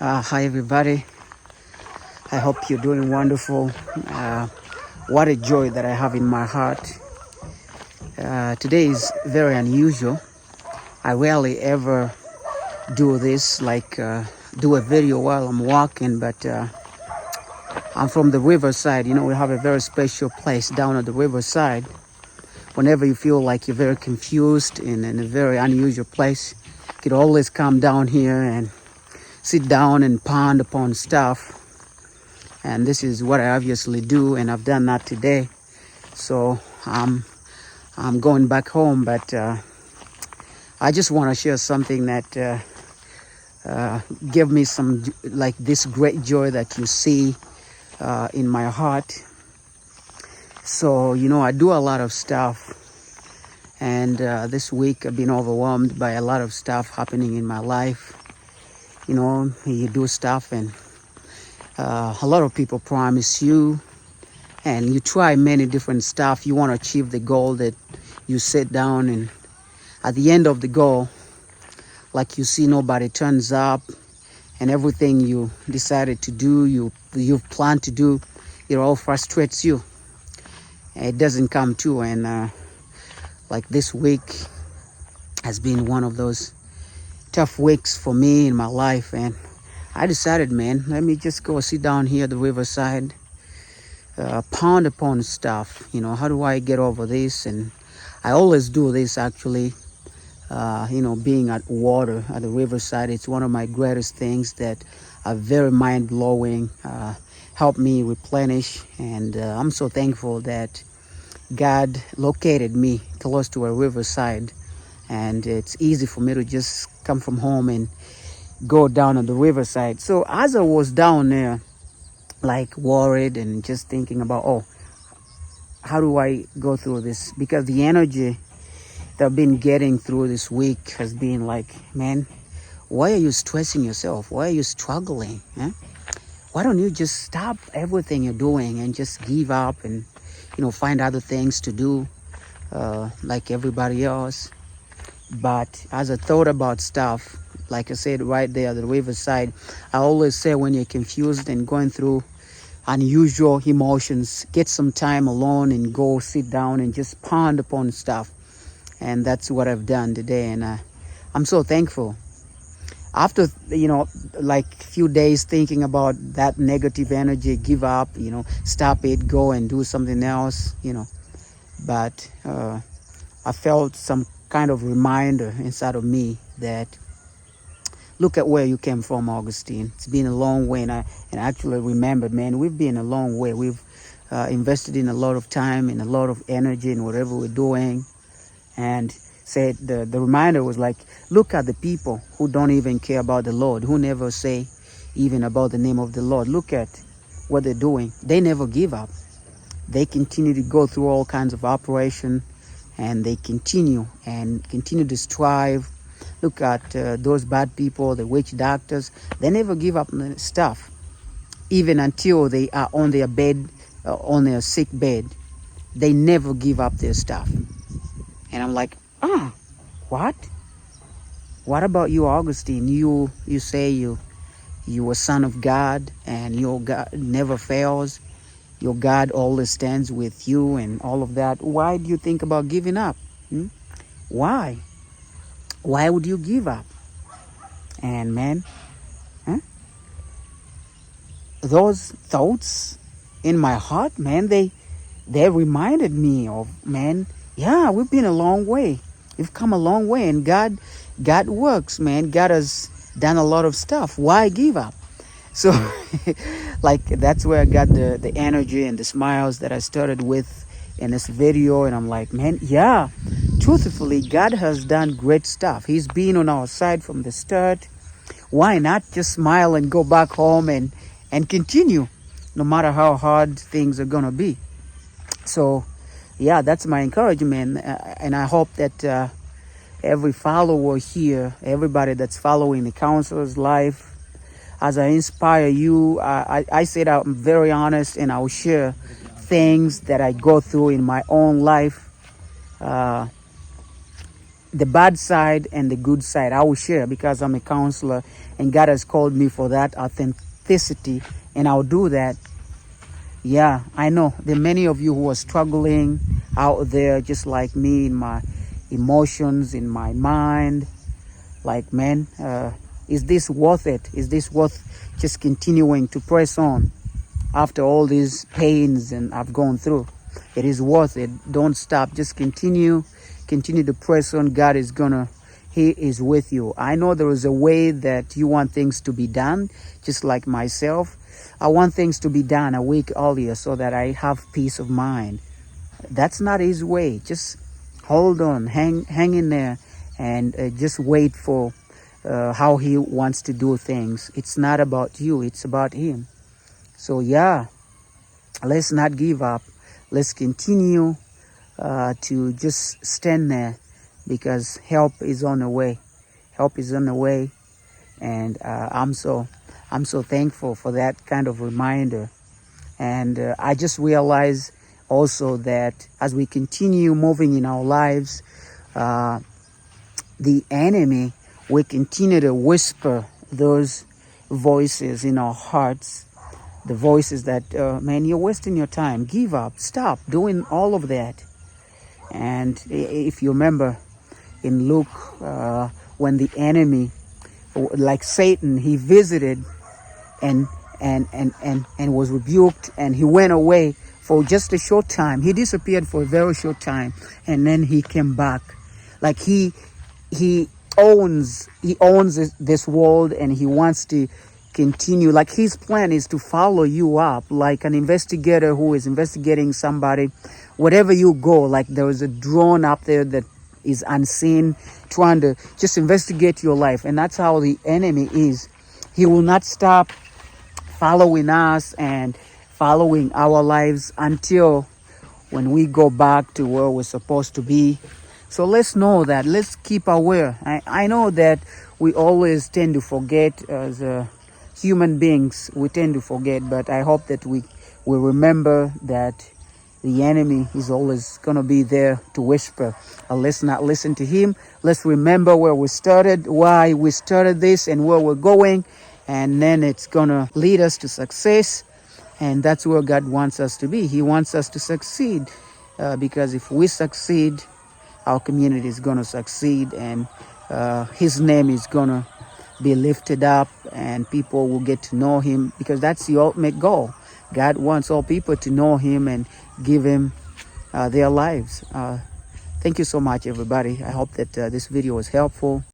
Hi everybody, I hope you're doing wonderful. What a joy that I have in my heart. Today is very unusual. I rarely ever do this, do a video while I'm walking, but I'm from the riverside. You know, we have a very special place down at the riverside. Whenever you feel like you're very confused in a very unusual place, you could always come down here and sit down and ponder upon stuff. And this is what I obviously do, and I've done that today. So I'm going back home, but I just want to share something that gave me some, like, this great joy that you see in my heart. So, you know, I do a lot of stuff, and this week I've been overwhelmed by a lot of stuff happening in my life. You know, you do stuff and a lot of people promise you, and you try many different stuff. You want to achieve the goal that you set down, and at the end of the goal, like, you see nobody turns up, and everything you decided to do, you've planned to do, it all frustrates you. It doesn't come true. And like, this week has been one of those tough weeks for me in my life, and I decided, man, let me just go sit down here at the riverside, pound upon stuff. You know, how do I get over this? And I always do this, actually. You know, being at water at the riverside, it's one of my greatest things that are very mind-blowing, help me replenish. And I'm so thankful that God located me close to a riverside, and it's easy for me to just come from home and go down on the riverside. So as I was down there, like, worried and just thinking about, oh, how do I go through this? Because the energy that I've been getting through this week has been like, man, why are you stressing yourself? Why are you struggling? Eh? Why don't you just stop everything you're doing and just give up and, you know, find other things to do like everybody else? But as I thought about stuff, like I said, right there at the riverside, I always say, when you're confused and going through unusual emotions, get some time alone and go sit down and just ponder upon stuff. And that's what I've done today, and I'm so thankful. After, you know, like, a few days thinking about that negative energy, give up, you know, stop it, go and do something else, you know. But I felt some kind of reminder inside of me that, look at where you came from, Augustine. It's been a long way, and I actually remembered, man, we've been a long way. We've invested in a lot of time and a lot of energy in whatever we're doing. And said, the reminder was like, look at the people who don't even care about the Lord, who never say even about the name of the Lord. Look at what they're doing. They never give up. They continue to go through all kinds of operation, and they continue to strive. Look at those bad people, the witch doctors. They never give up on stuff, even until they are on their bed, on their sick bed. They never give up their stuff. And I'm like, what? What about you, Augustine? You say you a son of God, and your God never fails. Your God always stands with you and all of that. Why do you think about giving up? Why? Why would you give up? And man, those thoughts in my heart, man, they reminded me of, man, yeah, we've been a long way. We've come a long way, and God works, man. God has done a lot of stuff. Why give up? So, like, that's where I got the energy and the smiles that I started with in this video. And I'm like, man, yeah, truthfully, God has done great stuff. He's been on our side from the start. Why not just smile and go back home and continue, no matter how hard things are gonna be? So, yeah, that's my encouragement, and I hope that every follower here, everybody that's following the counselor's life, as I inspire you, I said I'm very honest, and I'll share things that I go through in my own life. The bad side and the good side I will share, because I'm a counselor and God has called me for that authenticity, and I'll do that. Yeah, I know there are many of you who are struggling out there just like me, in my emotions, in my mind. Like, man, is this worth it? Is this worth just continuing to press on after all these pains and I've gone through? It is worth it. Don't stop. Just continue to press on. God is He is with you. I know there is a way that you want things to be done, just like myself. I want things to be done a week earlier so that I have peace of mind. That's not His way. Just hold on, hang in there, and just wait for how He wants to do things. It's not about you, it's about Him. So yeah, let's not give up. Let's continue to just stand there, because help is on the way. Help is on the way, and I'm so thankful for that kind of reminder. And I just realize also that as we continue moving in our lives, the enemy will continue to whisper those voices in our hearts, the voices that, man, you're wasting your time, give up, stop doing all of that. And if you remember in Luke, when the enemy, like Satan, he visited and was rebuked, and he went away for just a short time. He disappeared for a very short time, and then he came back. Like he owns this world, and he wants to continue. Like his plan is to follow you up, like an investigator who is investigating somebody. Wherever you go, like there is a drone up there that is unseen, trying to just investigate your life. And that's how the enemy is. He will not stop following us and following our lives until when we go back to where we're supposed to be. So let's know that. Let's keep aware. I know that we always tend to forget as human beings. We tend to forget, but I hope that we remember that the enemy is always going to be there to whisper. Let's not listen to him. Let's remember where we started, why we started this, and where we're going. And then it's going to lead us to success. And that's where God wants us to be. He wants us to succeed. Because if we succeed, our community is going to succeed. And His name is going to be lifted up. And people will get to know Him. Because that's the ultimate goal. God wants all people to know Him and give Him their lives. Thank you so much, everybody. I hope that this video was helpful.